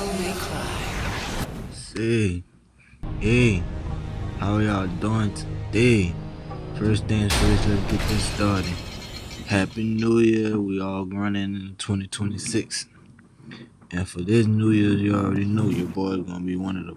slowly climb. Say, hey, how y'all doing today? First things first, let's get this started. Happy New Year, we all running in 2026. And for this New Year's, you already know your boy's gonna be one of the.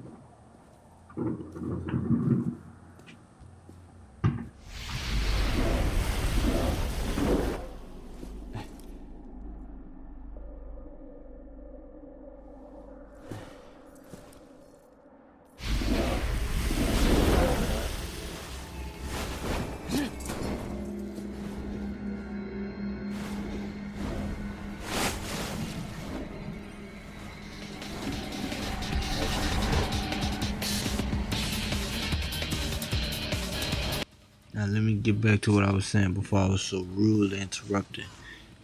Now let me get back to what I was saying before I was so rudely interrupted.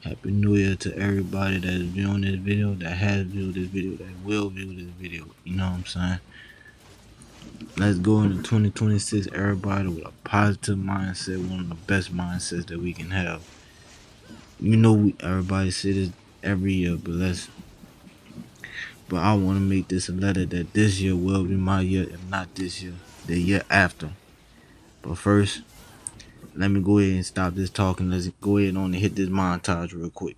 Happy New Year to everybody that is viewing this video, that has viewed this video, that will view this video. You know what I'm saying? Let's go into 2026, everybody with a positive mindset, one of the best mindsets that we can have. You know, everybody say this every year, but I want to make this a letter that this year will be my year, if not this year, the year after. But first, let me go ahead and stop this talking. Let's go ahead on and hit this montage real quick.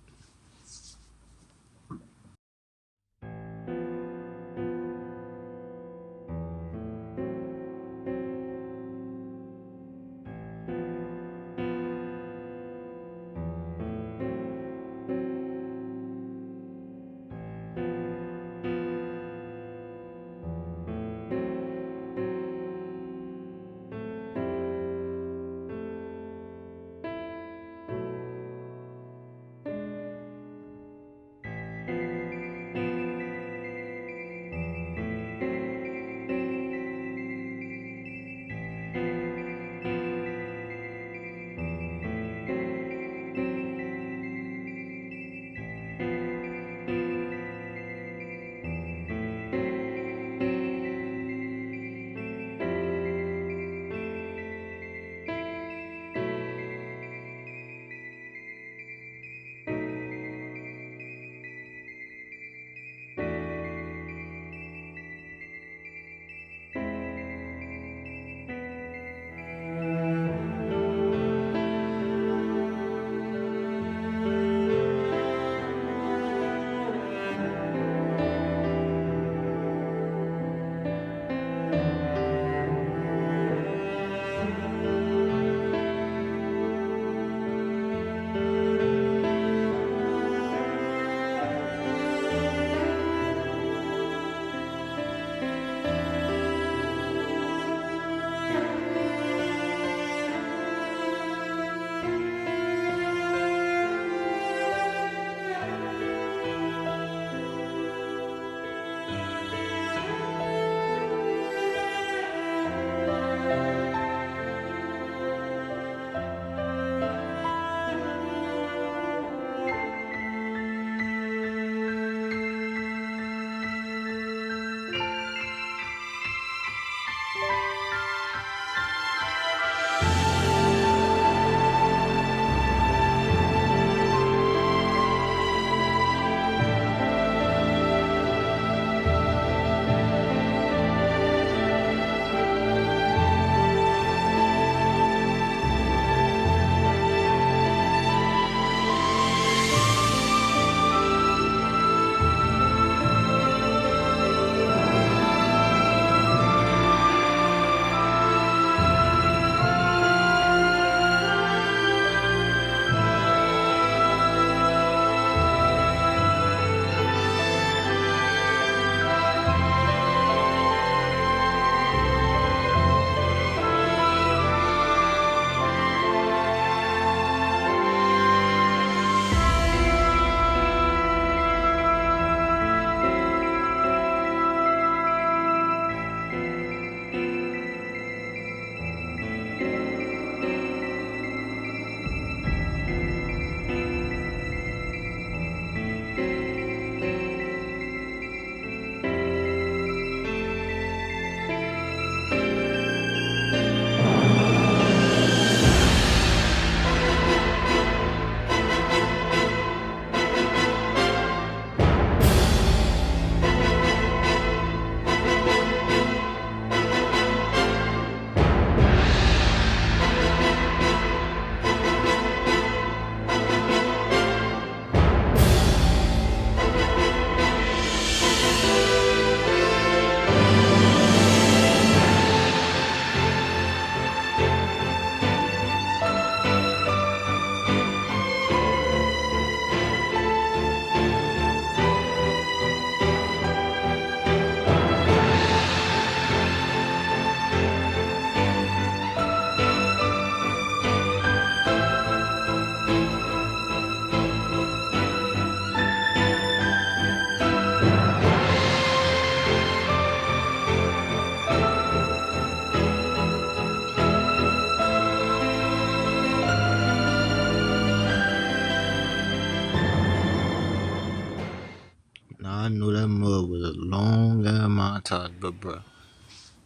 montage, but bro,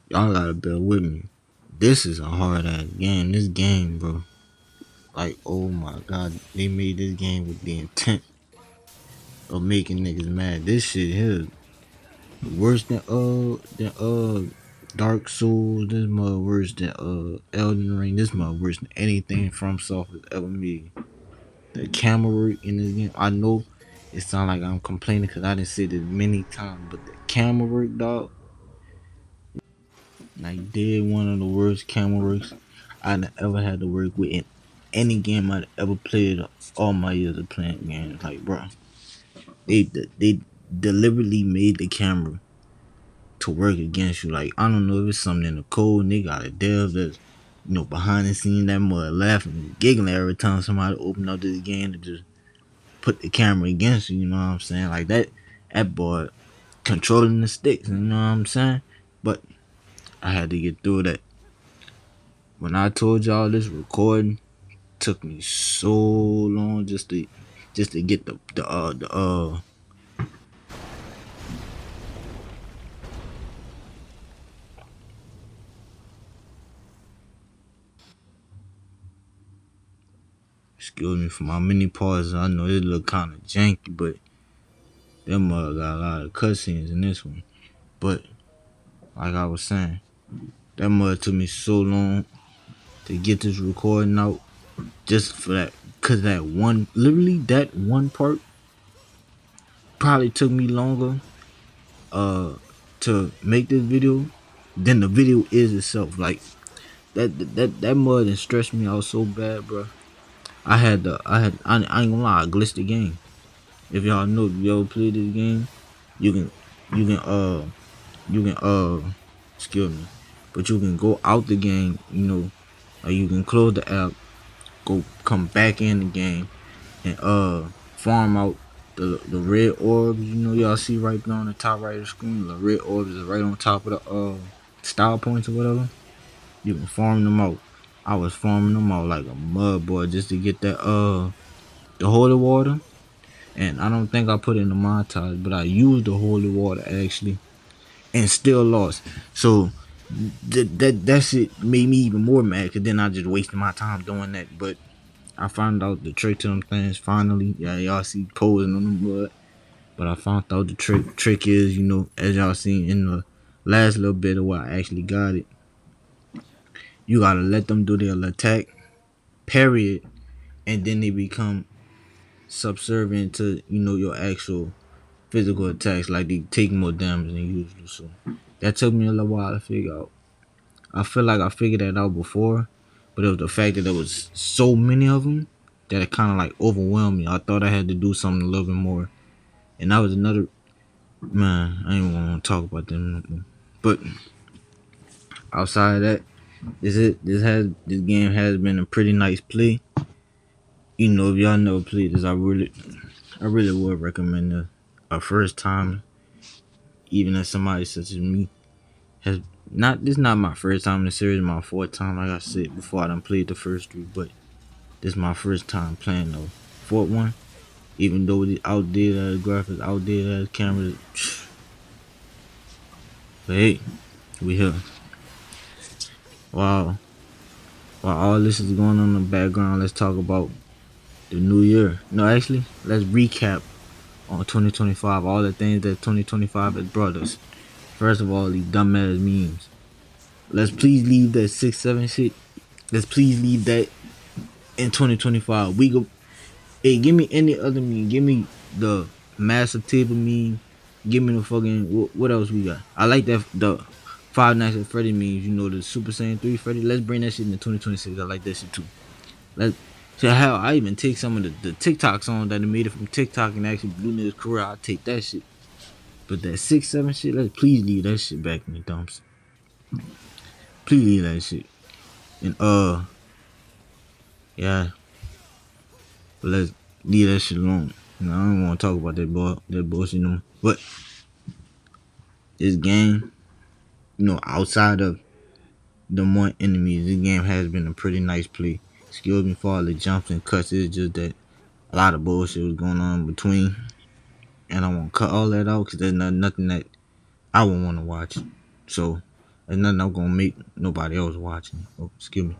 y'all gotta bear with me. This is a hard ass game. This game, bro. Like, oh my god, they made this game with the intent of making niggas mad. This shit here worse than Dark Souls. This mud worse than Elden Ring. This mud worse than anything From Software ever made. The camera work in this game, I know it sound like I'm complaining because I didn't say this many times, but the camera work, dog, like did one of the worst camera works I'd ever had to work with in any game I'd ever played all my years of playing games. Like, bro, they deliberately made the camera to work against you. Like, I don't know if it's something in the code. They got a dev that's, behind the scene that mud laughing and giggling every time somebody open up this game to just put the camera against you. You know what I'm saying? Like that boy controlling the sticks. You know what I'm saying? But I had to get through that. When I told y'all this recording took me so long just to get the excuse me for my mini pauses. I know it look kind of janky, but that mother got a lot of cutscenes in this one. But like I was saying, that mother took me so long to get this recording out just for that, cause literally that one part probably took me longer to make this video than the video is itself. Like that mud and stressed me out so bad, bro. I ain't gonna lie, I glitched the game. If y'all know, if you ever played this game, you can you can you can excuse me, but you can go out the game, or you can close the app, come back in the game, and farm out the red orbs. Y'all see right there on the top right of the screen. The red orbs is right on top of the style points or whatever. You can farm them out. I was farming them out like a mud boy just to get that the holy water. And I don't think I put it in the montage, but I used the holy water actually, and still lost. So that shit made me even more mad, because then I just wasted my time doing that. But I found out the trick to them things finally. Yeah, y'all see posing on the mud. But I found out the trick is, as y'all seen in the last little bit of what I actually got it, you gotta let them do their attack, parry it, and then they become subservient to, your actual physical attacks. Like, they take more damage than usual. So that took me a little while to figure out. I feel like I figured that out before, but it was the fact that there was so many of them that it kind of like overwhelmed me. I thought I had to do something a little bit more, and that was another, man, I ain't want to talk about them no more. But outside of that, this game has been a pretty nice play. If y'all never played this, I really would recommend a first time, even as somebody such as me has not. This is not my first time in the series, my fourth time. Like I said before, I done played the first three, but this is my first time playing the fourth one. Even though it outdid graphics, outdid cameras, but hey, we here. Wow. While all this is going on in the background, let's talk about the new year. No, actually, let's recap on 2025, all the things that 2025 has brought us. First of all, these dumbass memes. Let's please leave that 6-7 shit. Let's please leave that in 2025. We go. Hey, give me any other meme. Give me the massive table meme. Give me the fucking what else we got? I like that the Five Nights at Freddy memes. The Super Saiyan 3 Freddy. Let's bring that shit into 2026. I like that shit too. So hell, I even take some of the TikTok songs that they made it from TikTok and actually blew niggas career. I'll take that shit. But that 6-7 shit, let's please leave that shit back in the dumps. Please leave that shit. And yeah. But let's leave that shit alone. I don't want to talk about that bullshit no more. But this game, outside of the one enemies, this game has been a pretty nice play. Excuse me for all the jumps and cuts. It's just that a lot of bullshit was going on in between, and I won't cut all that out because there's nothing that I wouldn't want to watch. So there's nothing I'm gonna make nobody else watching. Oh, excuse me.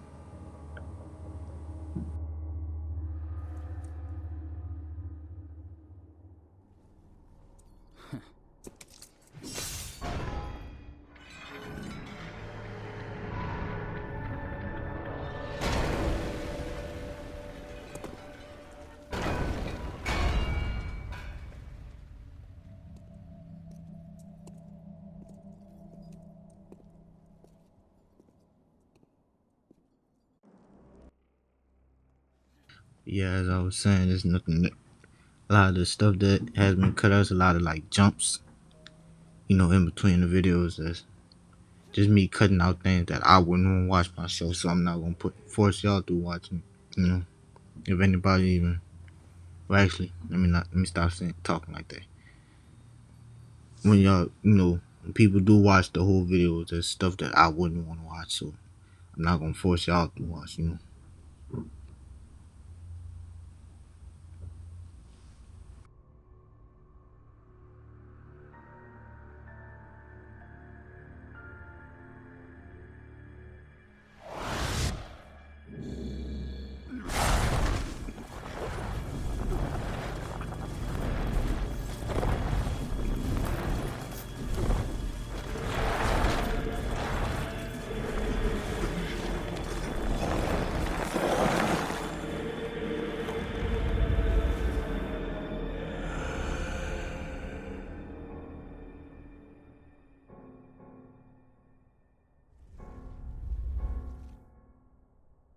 Yeah, as I was saying, there's nothing. A lot of the stuff that has been cut out is a lot of like jumps, in between the videos. That's just me cutting out things that I wouldn't want to watch myself. So I'm not gonna force y'all to watching. If anybody even. Well, actually, let me stop talking like that. When y'all, when people do watch the whole video, there's stuff that I wouldn't want to watch. So I'm not gonna force y'all to watch.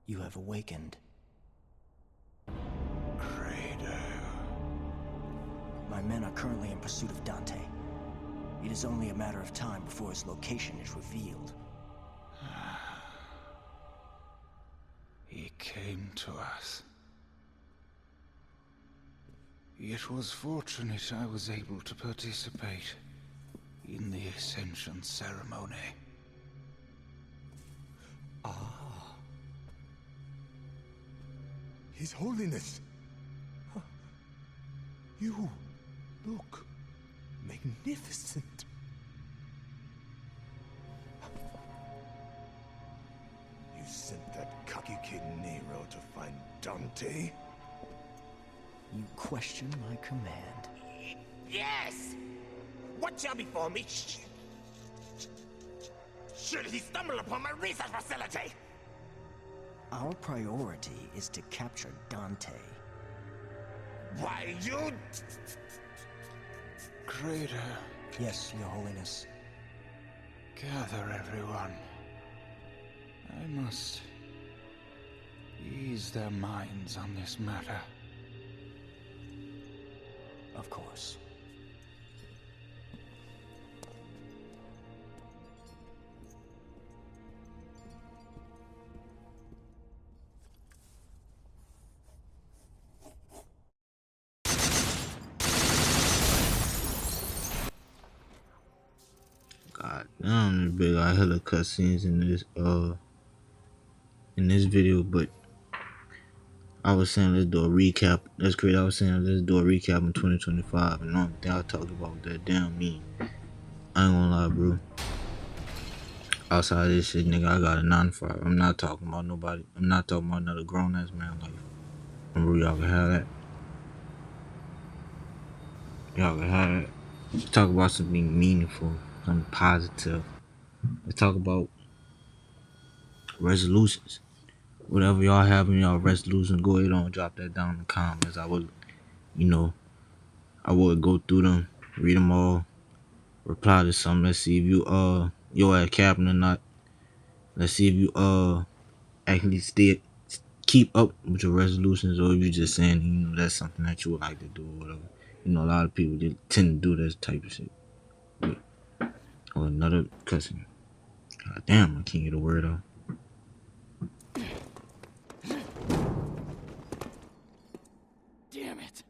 You have awakened. Crater. My men are currently in pursuit of Dante. It is only a matter of time before his location is revealed. He came to us. It was fortunate I was able to participate in the Ascension ceremony. His Holiness! You look magnificent. You sent that cocky kid Nero to find Dante? You question my command. Yes! What shall befall me? Should he stumble upon my research facility? Our priority is to capture Dante. Why, you... Crater, Yes, Your Holiness. gather everyone. I must ease their minds on this matter. Of course. God damn, this big got hella cutscenes in this video, but I was saying let's do a recap. That's great. I was saying let's do a recap in 2025, and the only thing I talked about was that damn meme. I ain't gonna lie, bro. Outside of this shit, nigga, I got a 9-5. I'm not talking about nobody. I'm not talking about another grown ass man life. Remember, y'all can have that. Y'all can have that. Let's talk about something meaningful, something positive. Let's talk about resolutions. Whatever y'all have in y'all resolutions, go ahead and drop that down in the comments. I would go through them, read them all, reply to some. Let's see if you at capping or not. Let's see if you actually keep up with your resolutions, or if you just saying that's something that you would like to do or whatever. A lot of people they tend to do this type of shit. Or another cussing. God damn, I can't get a word out. Damn it!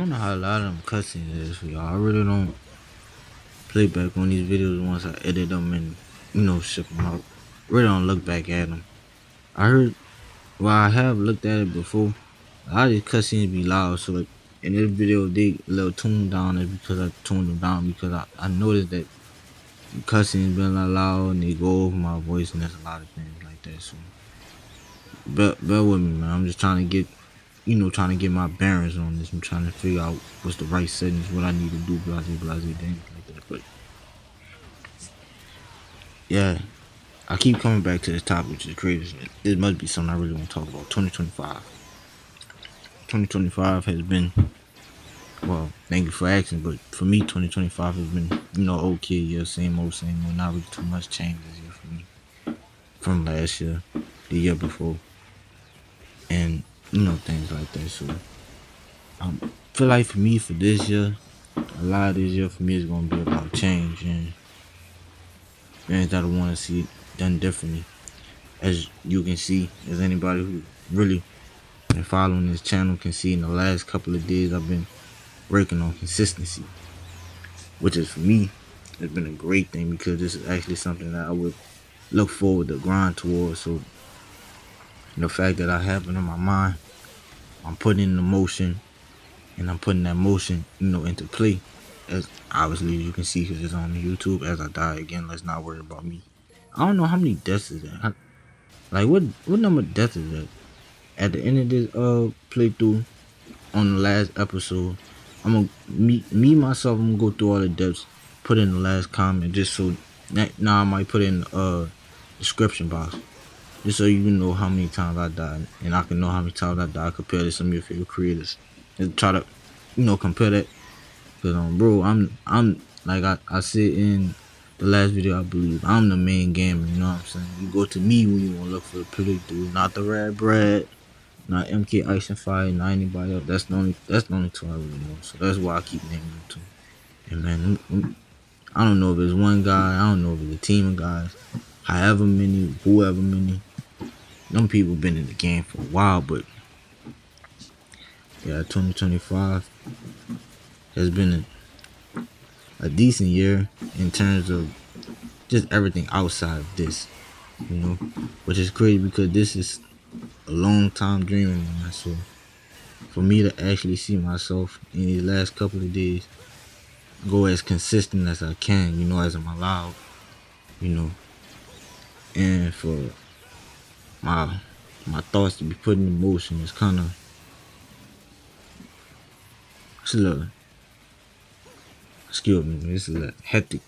don't know how a lot of them cutscenes is for y'all. I really don't play back on these videos once I edit them and, ship them out. Really don't look back at them. I heard, well, I have looked at it before. A lot of these cutscenes be loud, so like in this video, they a little tuned down. Is because I tuned them down because I noticed that cussing's been a lot loud and they go over my voice and there's a lot of things like that. So bear with me, man. I'm just trying to get, trying to get my bearings on this. I'm trying to figure out what's the right settings, what I need to do, blah, blah, things like that. But yeah, I keep coming back to this topic, which is crazy. It must be something I really want to talk about. 2025. 2025 has been, well, thank you for asking, but for me, 2025 has been, okay, yeah, same old, not really too much change this year for me from last year, the year before, and, things like that. So, I feel like for me, for this year, a lot of this year for me is going to be about change and things that I want to see done differently. As you can see, as anybody who really been following this channel can see, in the last couple of days, I've been working on consistency, which is for me, it's been a great thing because this is actually something that I would look forward to grind towards. So the fact that I have it in my mind, I'm putting it into motion, and I'm putting that motion, into play. As obviously you can see, because it's on YouTube. As I die again, let's not worry about me. I don't know how many deaths is that. Like what number of deaths is that? At the end of this playthrough, on the last episode, I'm gonna myself, I'm gonna go through all the deaths, put in the last comment, just so now I might put in description box, just so you know how many times I died, and I can know how many times I died compared to some of your favorite creators, and try to, compare that. Cause bro, I'm like I said in the last video, I believe I'm the main gamer. You know what I'm saying? You go to me when you wanna look for the playthrough, not the Red Bread, not MK Ice and Fire, not anybody else. That's the only two I really know. So that's why I keep naming them two. And man, I don't know if it's one guy, I don't know if it's a team of guys, however many, whoever many. Them people been in the game for a while, but yeah, 2025 has been a decent year in terms of just everything outside of this, which is crazy because this is a long time dream of mine. So for me to actually see myself in these last couple of days go as consistent as I can, as I'm allowed, and for my thoughts to be put in motion is kind of, it's a little, excuse me, it's a little hectic,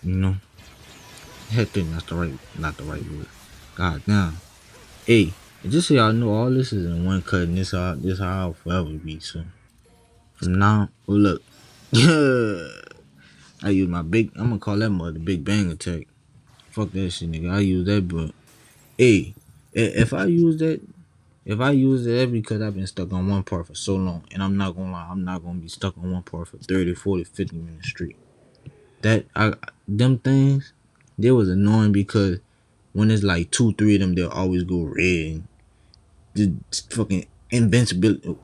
hectic, not the right word. God damn. Hey, just so y'all know, all this is in one cut, and this how I'll forever be. So from now, well, look, I use I'm gonna call that mother Big Bang Attack. Fuck that shit, nigga. I use that, but hey, if I use that, that's because I've been stuck on one part for so long, and I'm not gonna lie, I'm not gonna be stuck on one part for 30, 40, 50 minutes straight. Them things, they was annoying because when it's like 2, 3 of them, they'll always go red. And just fucking invincibility.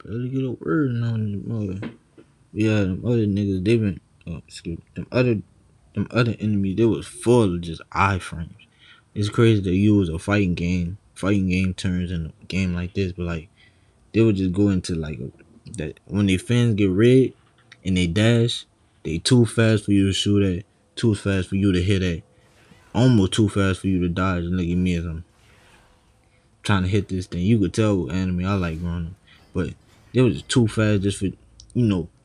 Better get a word on this mother. Yeah, them other niggas, they been, excuse me, them other enemies, they was full of just iframes. It's crazy to use a fighting game turns in a game like this, but like, they would just go into like, that when they fins get red and they dash, they too fast for you to shoot at, too fast for you to hit at, almost too fast for you to dodge. And look at me as I'm trying to hit this thing. You could tell with anime I like running, but they was just too fast just for,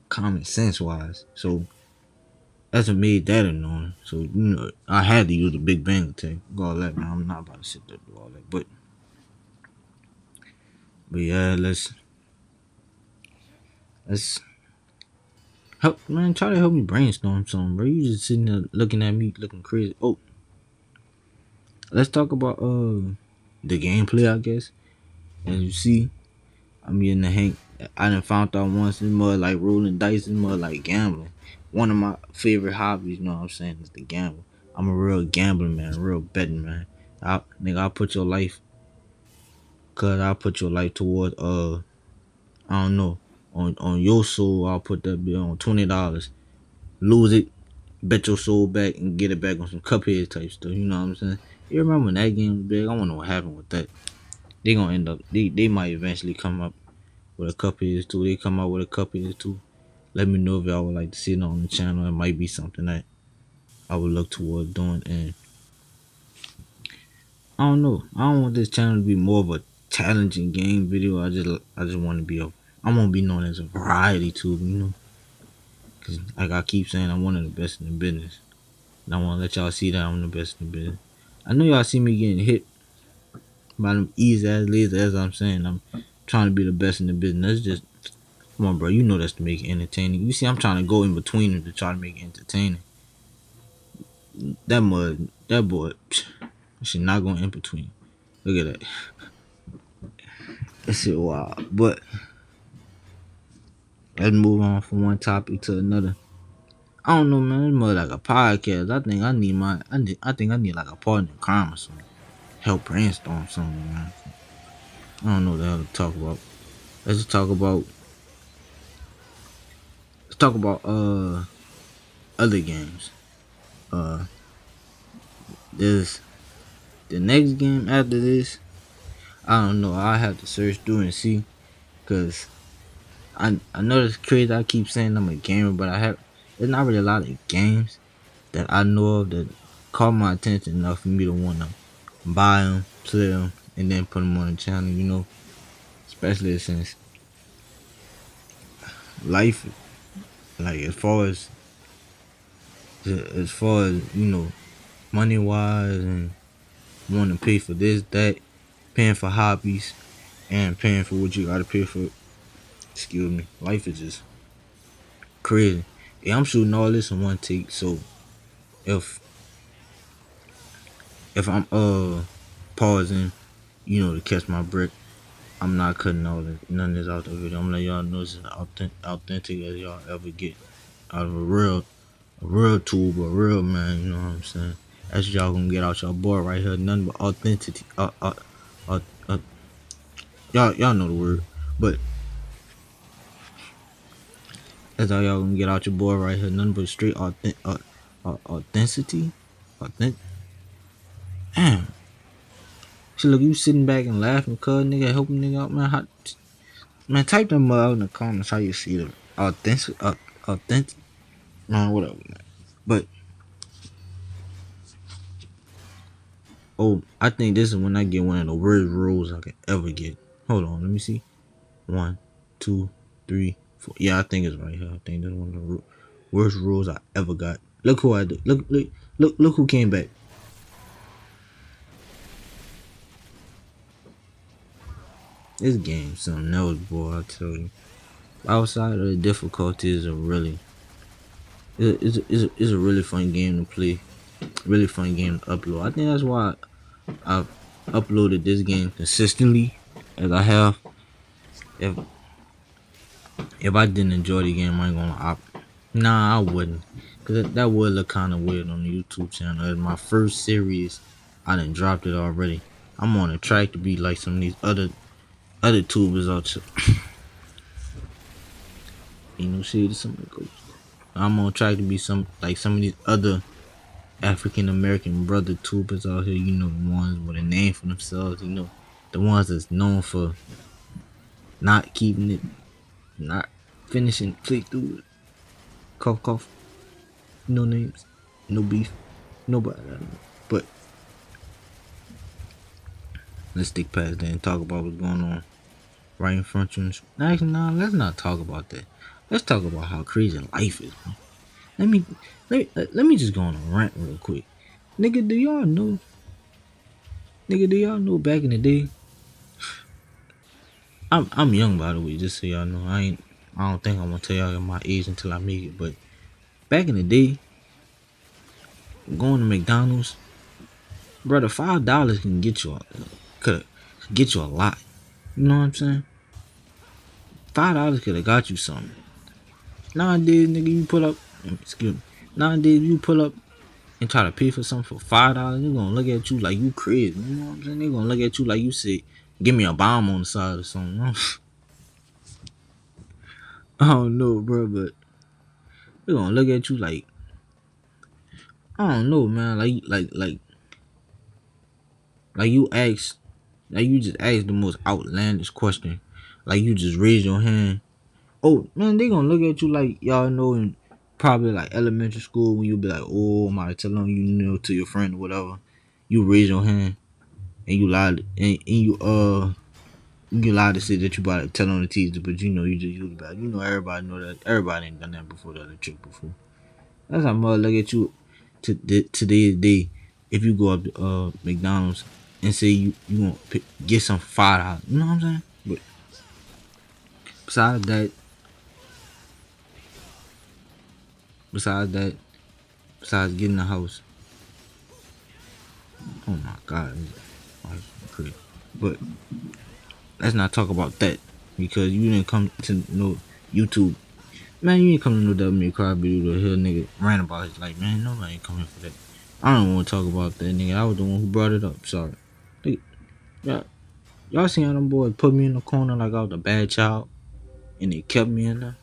common sense wise. So that's what made that annoying. So, I had to use the Big Bang Attack. All that, man. I'm not about to sit there and do all that. But yeah, let's Try to help me brainstorm something, bro. You just sitting there looking at me, looking crazy. Oh, let's talk about the gameplay, I guess. As you see, I'm getting the hang. I done found out once it's more like rolling dice, it's more like gambling. One of my favorite hobbies, you know what I'm saying, is the gamble. I'm a real gambler, man, a real betting man. I'll put your life, I'll put your life towards I don't know, on your soul. I'll put that bill on $20. Lose it, bet your soul back and get it back on some Cuphead type stuff. You know what I'm saying? You remember when that game was big? I wonder what happened with that. They gonna end up. They might eventually come up with a Cuphead too. They come out with a Cuphead too. Let me know if y'all would like to see it on the channel. It might be something that I would look towards doing. And I don't know. I don't want this channel to be more of a challenging game video. I just want to be a. I want to be known as a variety tube. You know, cause like I keep saying, I'm one of the best in the business. And I want to let y'all see that I'm the best in the business. I know y'all see me getting hit by them easy ass lasers, as I'm saying. I'm trying to be the best in the business. That's just, come on, bro. You know that's to make it entertaining. You see, I'm trying to go in between them to try to make it entertaining. That boy, should not go in between. Look at that. That shit wild. But let's move on from one topic to another. I don't know, man. It's more like a podcast. I think I need like a partner in crime or something. Help brainstorm something, man. I don't know what the hell to talk about. Let's talk about other games. There's the next game after this. I don't know. I have to search through and see, cause I know it's crazy. I keep saying I'm a gamer, but there's not really a lot of games that I know of that caught my attention enough for me to wanna buy them, play them, and then put them on the channel. You know, especially since life, like as far as you know, money wise and wanting to pay for this, that, paying for hobbies, and paying for what you gotta pay for. Excuse me. Life is just crazy. Yeah, I'm shooting all this in one take, so if I'm pausing, you know, to catch my breath, I'm not cutting none of this out the video. I'm letting y'all know this is authentic as y'all ever get out of a real tube, a real man. You know what I'm saying? That's what y'all gonna get out y'all boy right here. Nothing but authenticity. Y'all know the word, but that's how y'all gonna get out your boy right here. Nothing but straight authenticity. Damn. See, look, you sitting back and laughing, cuz nigga, helping nigga out, man. Man, type them out in the comments how you see them. Authentic. Man, whatever, man. But I think this is when I get one of the worst rules I could ever get. Hold on, let me see. 1, 2, 3, 4. Yeah, I think it's right here. I think this is one of the worst rules I ever got. Look who I did. Look who came back. This game something else, boy, I tell you. Outside of the difficulties, it's a really fun game to play. Really fun game to upload. I think that's why I've uploaded this game consistently as I have. If I didn't enjoy the game, I ain't gonna Nah, I wouldn't. Cause that would look kind of weird on the YouTube channel. As my first series, I done dropped it already. I'm on a track to be like some of these other tubers out there. You know, see, something goes. I'm on track to be some of these other African American brother tubers out here. You know, the ones with a name for themselves. You know, the ones that's known for not keeping it, not finishing playthrough. Cough. No names, no beef, nobody. But let's stick past that and talk about what's going on right in front of you. Actually, no, let's not talk about that. Let's talk about how crazy life is, man. Let me just go on a rant real quick. Nigga, do y'all know back in the day? I'm young, by the way, just so y'all know. I don't think I'm gonna tell y'all my age until I make it. But back in the day, going to McDonald's, brother, $5 can get you could get you a lot. You know what I'm saying? $5 could have got you something. Nowadays, nigga, you pull up. Excuse me. Nowadays, you pull up and try to pay for something for $5. They gonna look at you like you crazy. You know what I'm saying? They gonna look at you like you said, "Give me a bomb on the side or something." I don't know, bro, but they gonna look at you like I don't know, man. Like you ask, like you just ask the most outlandish question. Like you just raise your hand. Oh man, they gonna look at you like y'all know in probably like elementary school when you be like, oh my, tell them you know to your friend or whatever. You raise your hand and you lied and you lied to say that you about to tell on the teacher, but you know you just use bad. You know everybody know that everybody ain't done that before, the other trick before. That's how mother look at you to today's day. If you go up to McDonald's and say you want to get some $5, you know what I'm saying? But besides that, besides that, besides getting a house, oh my God, it's crazy. But let's not talk about that because you didn't come to know YouTube. Man, you ain't come to know that me cry video to hear nigga rant about his life. Man, nobody ain't coming for that. I don't want to talk about that nigga. I was the one who brought it up. Sorry. Nigga, yeah. Y'all seen how them boys put me in the corner like I was a bad child and they kept me in there?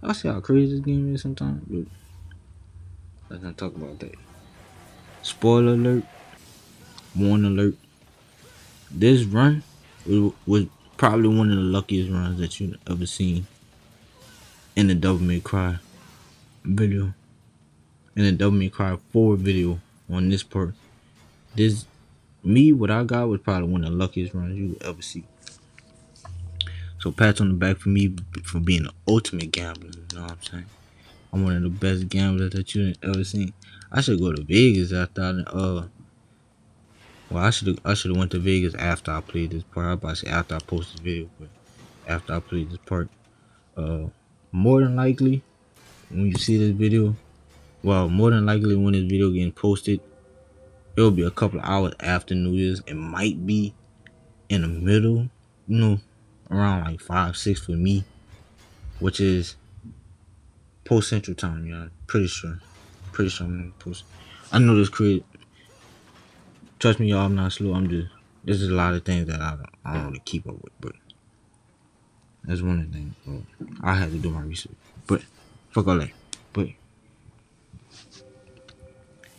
Y'all see how crazy this game is sometimes? But let's not talk about that. Spoiler alert, warning alert. This run was probably one of the luckiest runs that you've ever seen in the Devil May Cry video. In the Devil May Cry 4 video on this part. This, what I got was probably one of the luckiest runs you would ever see. So pats on the back for me for being the ultimate gambler, you know what I'm saying? I'm one of the best gamblers that you ever seen. I should go to Vegas after I should have went to Vegas after I played this part. I was about to say after I posted this video, but after I played this part. More than likely when you see this video, well, more than likely when this video getting posted, it'll be a couple of hours after New Year's. It might be in the middle, you know, around like 5, 6 for me, which is post Central Time, y'all. Pretty sure. Pretty sure I'm gonna post. I know this create. Trust me, y'all. I'm not slow. This is a lot of things that I don't really keep up with, but that's one of the things. So I had to do my research, but fuck all that. But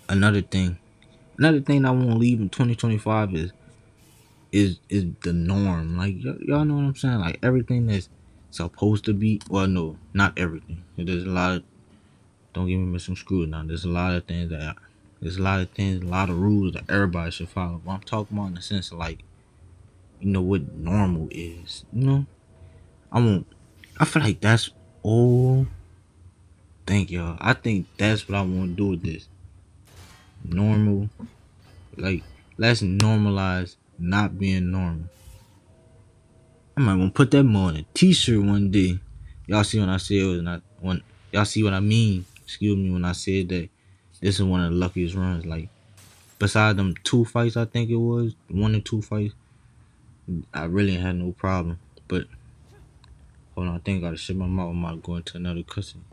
another thing I want to leave in 2025 is the norm. Like y'all know what I'm saying. Like everything that's supposed to be. Well, no, not everything. There's a lot of. Don't get me misconstrued now. There's a lot of things, a lot of rules that everybody should follow. But I'm talking about in the sense of like, you know what normal is. You know, I feel like that's all. Thank y'all. I think that's what I want to do with this. Normal, like let's normalize not being normal. I might want to put that more on a t-shirt one day. Y'all see when I say it was not one. Y'all see what I mean? Excuse me when I said that this is one of the luckiest runs. Like besides them 2 fights, I think it was 1 or 2 fights. I really had no problem. But hold on, I think I gotta shut my mouth. I'm about to go into another cussing.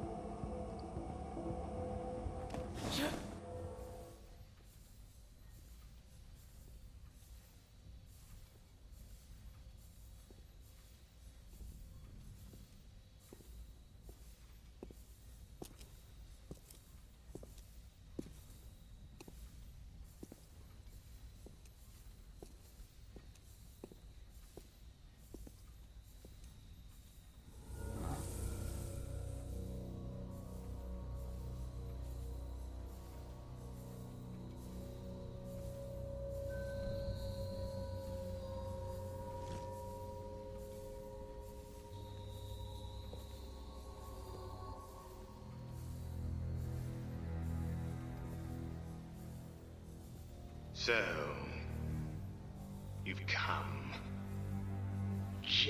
So, you've come.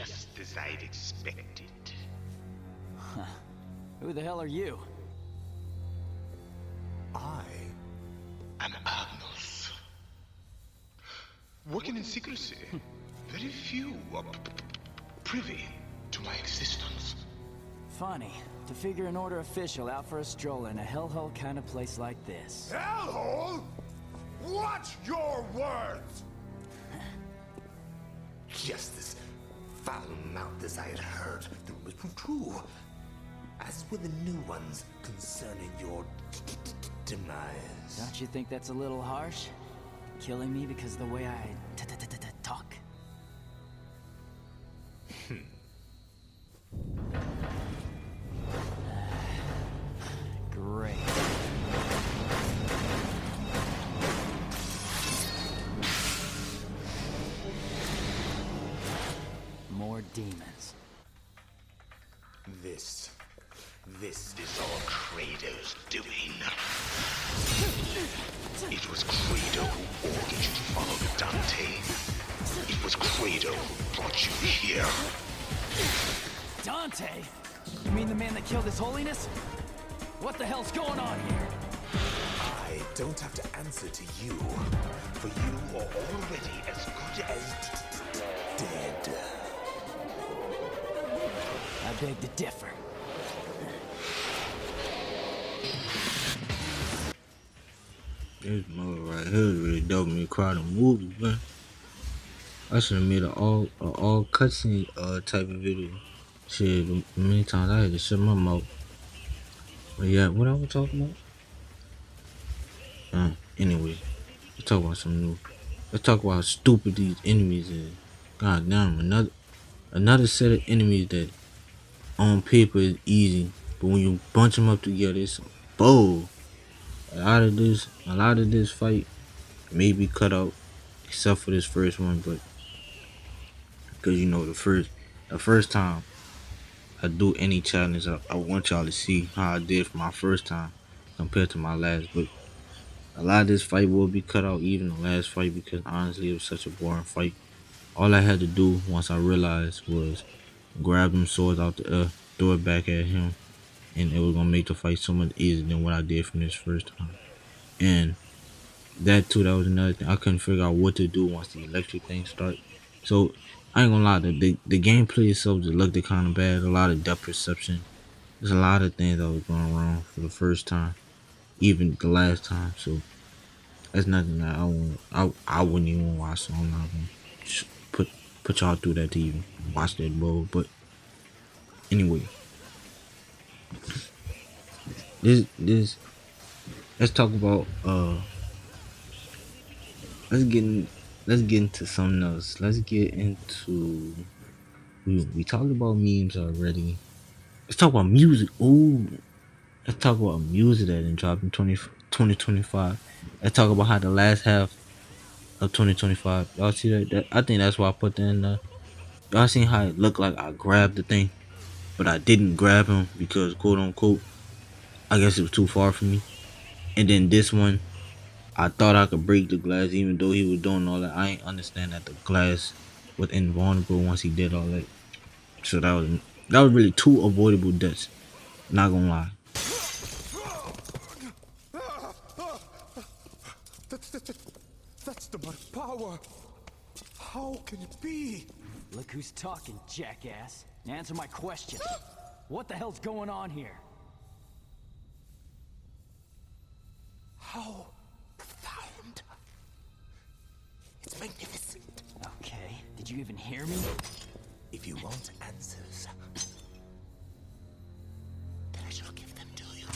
just as I'd expected. Huh. Who the hell are you? I'm Agnos. Working in secrecy. Very few are privy to my existence. Funny. To figure an order official out for a stroll in a hellhole kind of place like this. Hellhole? Watch your words! Just as foul-mouthed as I had heard, the rumors were true. As were the new ones concerning your demise. Don't you think that's a little harsh? Killing me because of the way I talk? Great. More demons. This is all Kratos' doing. It was Kratos who ordered you to follow Dante. It was Kratos who brought you here. Dante? You mean the man that killed His Holiness? What the hell's going on here? I don't have to answer to you, for you are already as good as dead. I beg to differ. This mother right here is really dope. Me cry the movie, man. I should have made an all cutscene type of video. Shit, many times I had to shut my mouth. But yeah, what I was talking about? Anyway, let's talk about something new. Let's talk about how stupid these enemies is. God damn, another set of enemies that on paper is easy, but when you bunch them up together, it's a bow. A lot of this fight may be cut out, except for this first one, but because you know the first time I do any challenge, I want y'all to see how I did for my first time compared to my last. But a lot of this fight will be cut out, even the last fight, because honestly it was such a boring fight. All I had to do once I realized was grab them swords out the air, throw it back at him, and it was gonna make the fight so much easier than what I did from this first time. And that too, that was another thing. I couldn't figure out what to do once the electric thing started. So I ain't gonna lie, the gameplay itself just looked kind of bad. A lot of depth perception. There's a lot of things that was going wrong for the first time, even the last time. So that's nothing that I wouldn't even watch. So I'm not gonna put y'all through that to even watch that bowl. But anyway, this let's talk about let's get into something else. Let's get into we talked about memes already. Let's talk about music. Ooh, let's talk about music that didn't drop in 2025. Let's talk about how the last half of 2025. Y'all see that? I think that's why I put that in there. Y'all seen how it looked like I grabbed the thing, but I didn't grab him because quote unquote, I guess it was too far for me. And then this one, I thought I could break the glass even though he was doing all that. I ain't understand that the glass was invulnerable once he did all that. So that was really two avoidable deaths. Not gonna lie. That's the much power. How can it be? Look who's talking, jackass. Answer my question. What the hell's going on here? How profound. It's magnificent. Okay, did you even hear me? If you want answers, then I shall give them to you.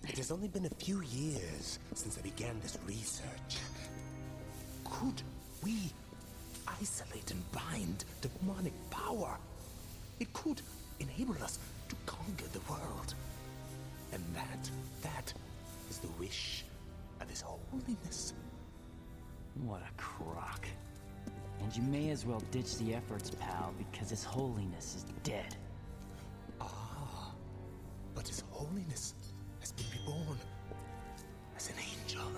It has only been a few years since I began this research. Could we isolate and bind demonic power? It could enable us to conquer the world. And that is the wish of His Holiness. What a crock. And you may as well ditch the efforts, pal, because His Holiness is dead. But His Holiness has been reborn as an angel.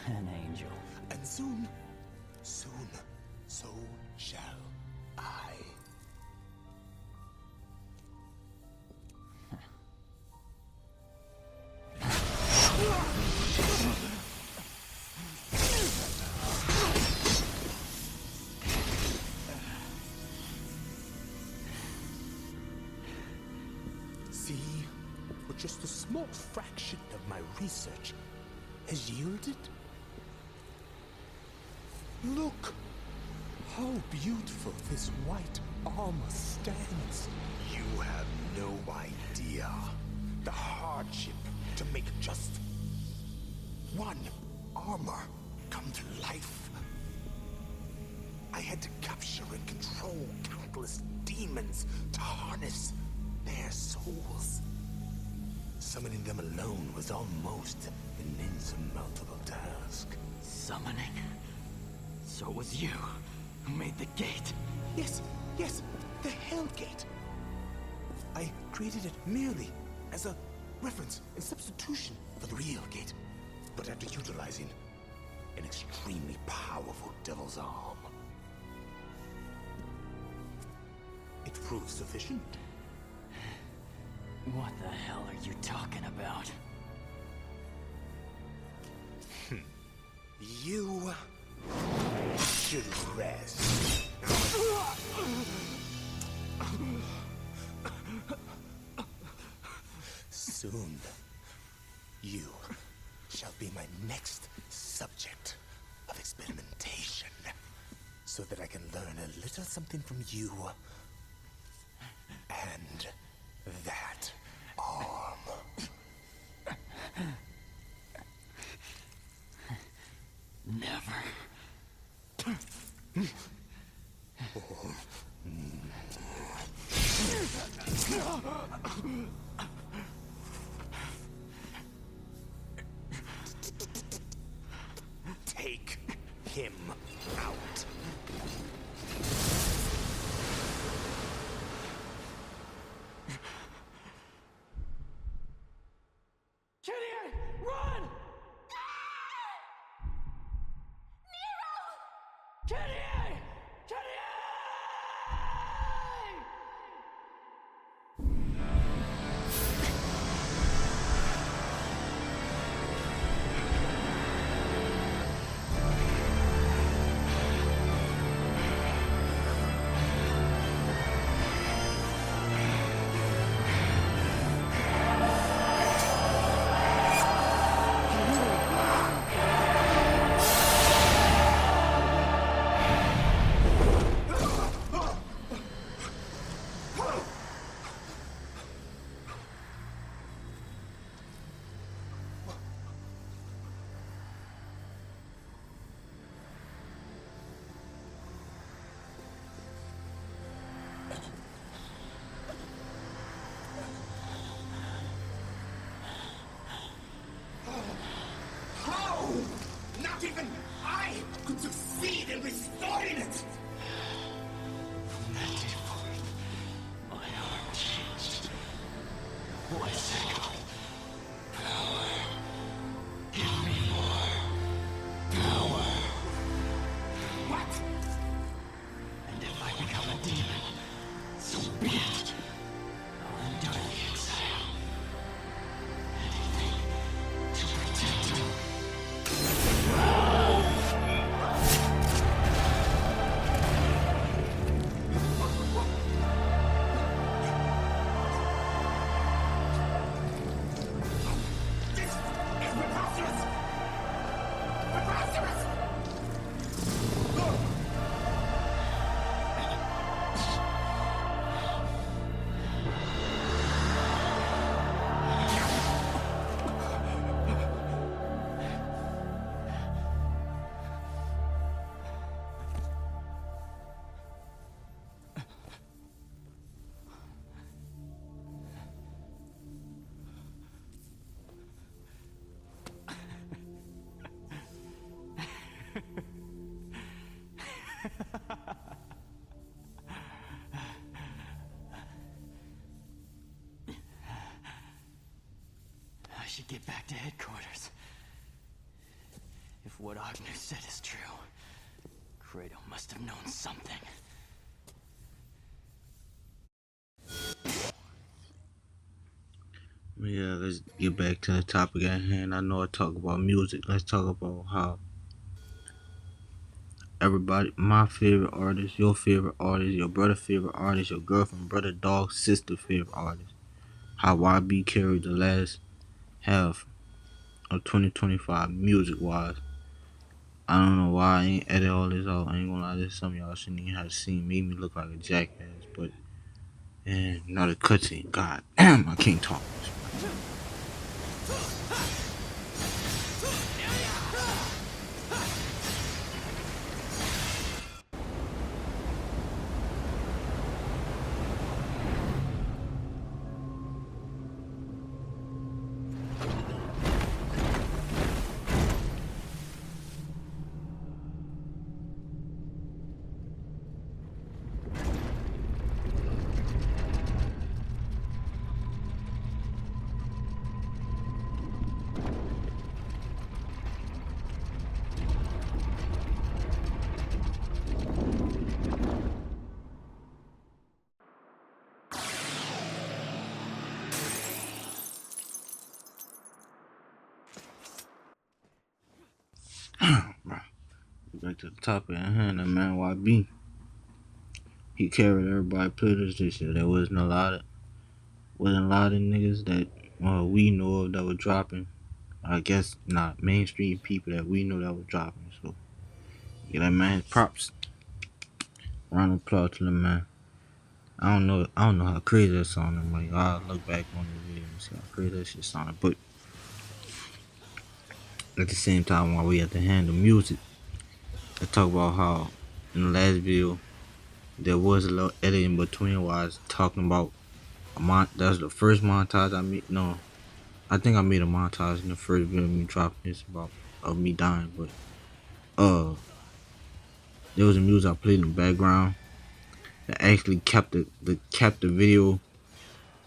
An angel. And soon, so shall I. small fraction of my research has yielded? Look how beautiful this white armor stands. You have no idea the hardship to make just one armor come to life. I had to capture and control countless demons to harness their souls. Summoning them alone was almost an insurmountable task. Summoning? So it was you who made the gate? Yes, the Hellgate. I created it merely as a reference and substitution for the real gate. But after utilizing an extremely powerful devil's arm, it proved sufficient. What the hell are you talking about? You should rest. Soon, you shall be my next subject of experimentation, so that I can learn a little something from you and that arm. Never. Take him out. Gideon, run! Gideon! Gideon! How? Not even I could succeed in restoring it! From that day forth, my arm changed. Voice echoed. Power. Give me more. Power. What? And if I become a demon, so be it. I'll endure the exile. Anything to protect you. This is preposterous! Preposterous! I should get back to headquarters. If what Agnew said is true, Kratos must have known something. Yeah, let's get back to the topic at hand. I know I talk about music. Let's talk about how everybody, my favorite artist, your favorite artist, your brother's favorite artist, your girlfriend, brother, dog, sister favorite artist. How YB carried the last half of 2025 music wise. I don't know why I ain't edit all this out. I ain't gonna lie, this some of y'all shouldn't even have seen. Made me look like a jackass, but and not a cutscene. God damn, I can't talk. Back to the topic at hand, that man YB. He carried everybody players this year. There wasn't a lot of niggas that we know of that were dropping. I guess not mainstream people that we know that were dropping. So get that man his props. Round of applause to the man. I don't know how crazy that sounded. Like I'll look back on the video and see how crazy that shit sounded. But at the same time, while we at the hand of music, I talk about how in the last video there was a little editing between while I was talking about that's the first montage I made. No, I think I made a montage in the first video of me dropping this about of me dying, but there was a music I played in the background that actually kept the video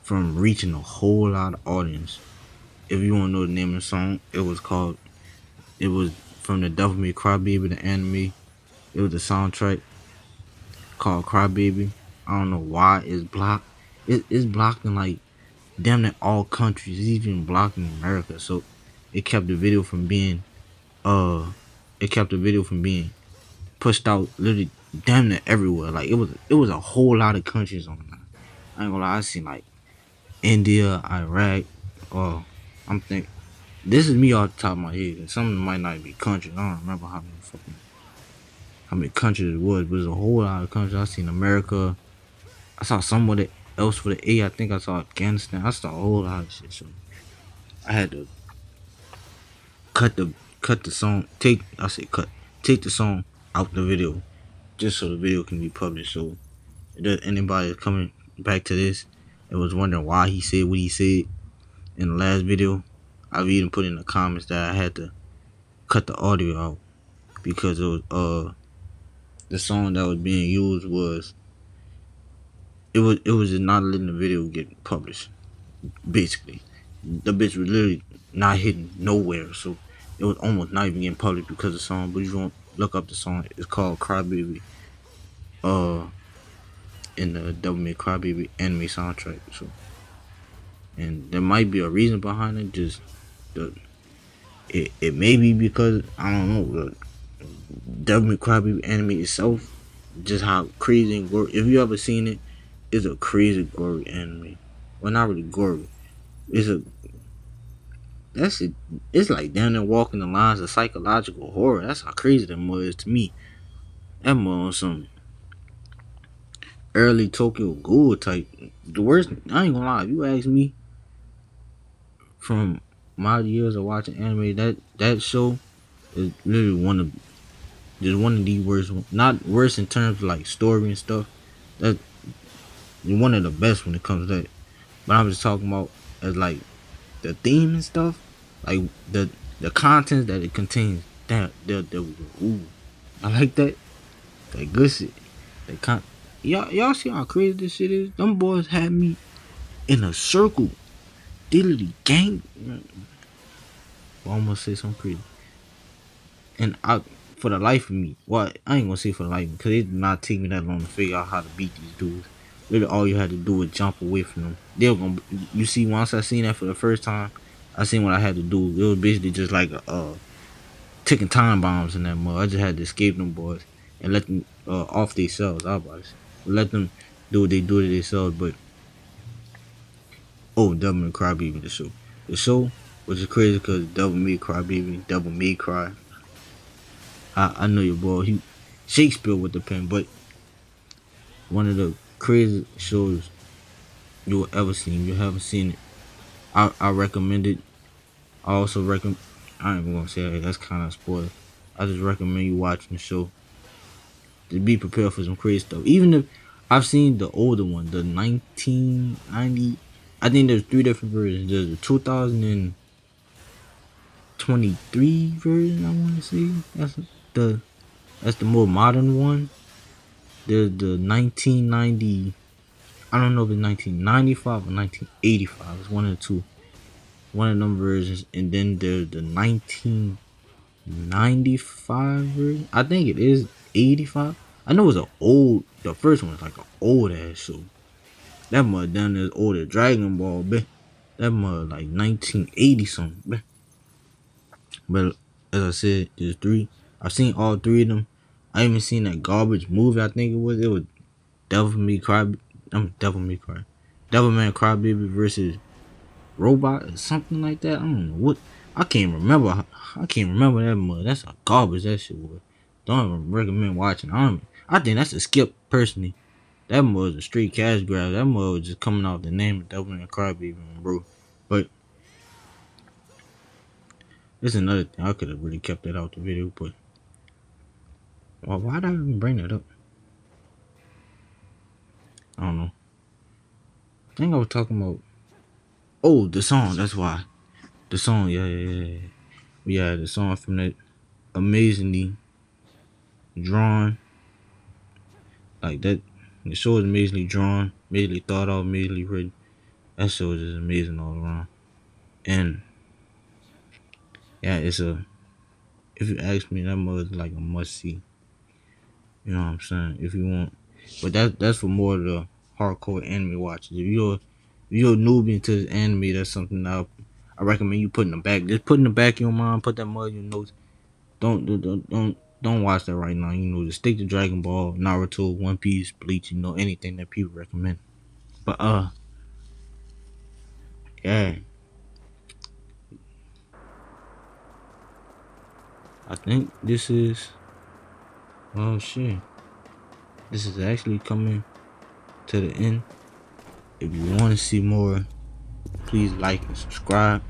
from reaching a whole lot of audience. If you want to know the name of the song, it was from the Devil May Cry Baby, the anime. It was the soundtrack called Cry Baby. I don't know why it's blocked. It's blocked in like damn near all countries. It's even blocked in America. So it kept the video from being pushed out literally damn near everywhere. Like it was a whole lot of countries on that. I ain't gonna lie, I seen like India, Iraq. I'm thinking this is me off the top of my head. Some of them might not be countries. I don't remember how many countries it was, but it was a whole lot of countries. I seen America. I saw somebody else with an A. I think I saw Afghanistan. I saw a whole lot of shit. So I had to cut the song. Take the song out the video, just so the video can be published. So if there's anybody that's coming back to this and was wondering why he said what he said in the last video, I've even put in the comments that I had to cut the audio out because it was the song that was being used was just not letting the video get published. Basically, the bitch was literally not hitting nowhere, so it was almost not even getting published because of the song. But you don't look up the song. It's called Crybaby. In the Devil May Cry Baby anime soundtrack. So, and there might be a reason behind it. Just it may be because I don't know the Devil May Cry Baby anime itself. Just how crazy and gory. If you ever seen it, it's a crazy gory anime. Well, not really gory. It's like damn near walking the lines of psychological horror. That's how crazy that mother is to me. That mother on some early Tokyo Ghoul type. The worst, I ain't gonna lie, if you ask me, from my years of watching anime, that show is literally one of the worst. Not worse in terms of like story and stuff. That's one of the best when it comes to that. But I'm just talking about as like the theme and stuff, like the content that it contains. That ooh, I like that. That good shit. Y'all see how crazy this shit is? Them boys had me in a circle. They literally gang. Well, I'm gonna say something crazy. And for the life of me, well, I ain't gonna say for the life of me, because it did not take me that long to figure out how to beat these dudes. Literally, all you had to do was jump away from them. They were gonna. You see, once I seen that for the first time, I seen what I had to do. It was basically just like ticking time bombs in that mud. I just had to escape them boys and let them off themselves. Let them do what they do to themselves. But Devil May Cry Baby, the show. The show which is crazy because Devil May Cry, baby, Devil May Cry. I know your boy. He Shakespeare with the pen, but one of the craziest shows you will ever see. If you haven't seen it, I recommend it. I also recommend. I ain't even gonna say that. That's kind of a spoiler. I just recommend you watching the show to be prepared for some crazy stuff. Even if I've seen the older one, the 1990. I think there's 3 different versions. There's the 2023 version. I want to say the that's the more modern one. There's the 1990. I don't know if it's 1995 or 1985. It's one of the two. One of them versions, and then there's the 1995 version. I think it is 85. I know it's an old. The first one is like an old ass show. That mud down there is older Dragon Ball, man. That mud like 1980 something, man. But as I said, there's 3. I've seen all 3 of them. I even seen that garbage movie. I think it was. It was Devil May Cry. Devil May Cry. Devilman Crybaby versus Robot or something like that. I don't know what. I can't remember. I can't remember that mud. That's a garbage that shit was. Don't even recommend watching. I think that's a skip personally. That mud was a straight cash grab. That mud was just coming off the name of Devil and Crybaby, bro. But there's another thing. I could have really kept that out the video, but why did I even bring that up? I don't know. I think I was talking about the song. That's why the song. Yeah. The song from that amazingly drawn, like that. The show is amazingly drawn, amazingly thought out, amazingly written. That show is just amazing all around. And yeah, it's a. If you ask me, that mother's like a must see. You know what I'm saying? If you want, but that's for more of the hardcore anime watchers. If you're a newbie into this anime, that's something I recommend you putting the back. Just put in the back of your mind. Put that mud in your notes. Don't watch that right now. You know, just stick to Dragon Ball, Naruto, One Piece, Bleach. You know, anything that people recommend. But yeah, I think this is. Oh shit, this is actually coming to the end. If you want to see more, please like and subscribe.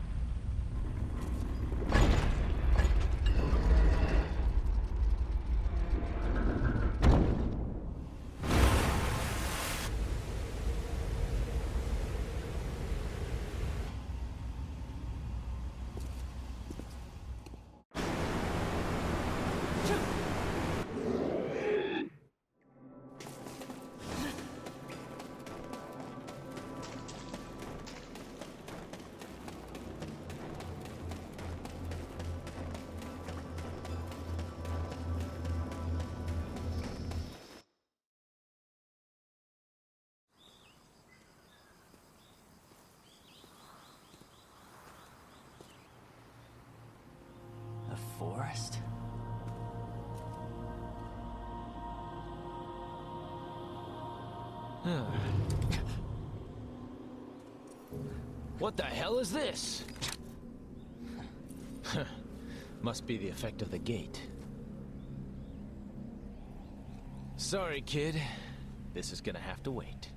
The forest? What the hell is this? Must be the effect of the gate. Sorry, kid. This is gonna have to wait.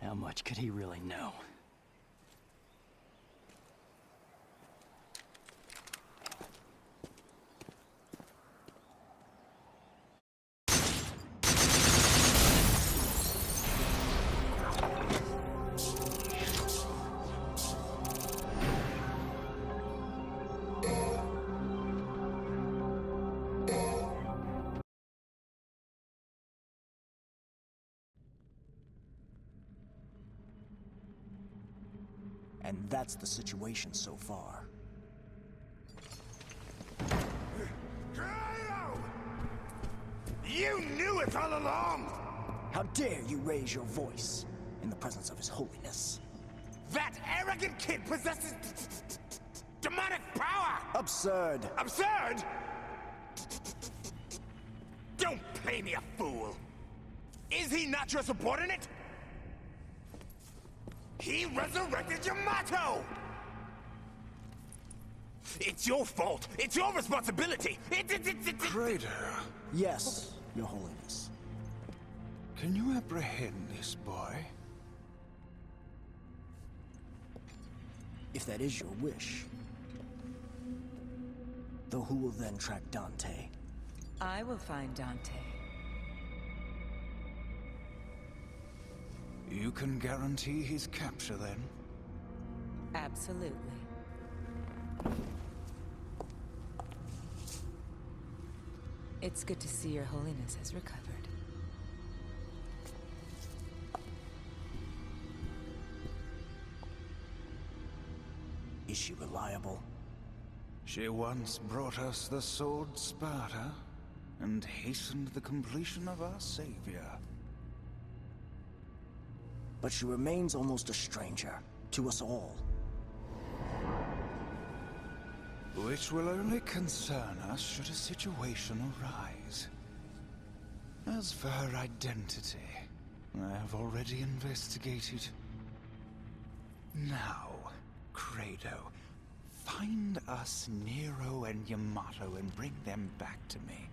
How much could he really know? And that's the situation so far. Cryo! You knew it all along! How dare you raise your voice in the presence of His Holiness? That arrogant kid possesses demonic power! Absurd. Absurd! Don't play me a fool! Is he not your subordinate? He resurrected Yamato! It's your fault! It's your responsibility! Kratos, Yes, Your Holiness. can you apprehend this boy? If that is your wish. Though who will then track Dante? I will find Dante. You can guarantee his capture then? Absolutely. It's good to see Your Holiness has recovered. Is she reliable? She once brought us the sword Sparta, and hastened the completion of our savior. But she remains almost a stranger to us all. Which will only concern us should a situation arise. As for her identity, I have already investigated. Now, Credo, find us Nero and Yamato and bring them back to me.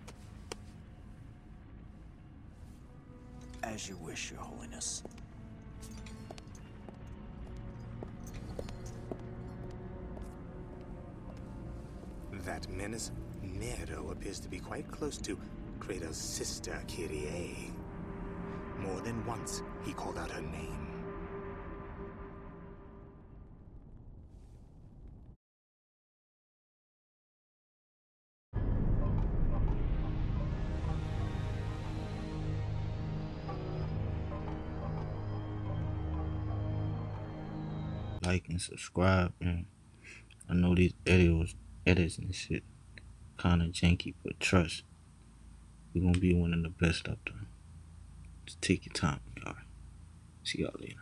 As you wish, Your Holiness. That menace, Nero, appears to be quite close to Kratos' sister, Kyrie. More than once, he called out her name. Like and subscribe, man. I know these edits and shit kinda janky, but trust, we're gonna be one of the best up there. Just take your time, y'all. See y'all later.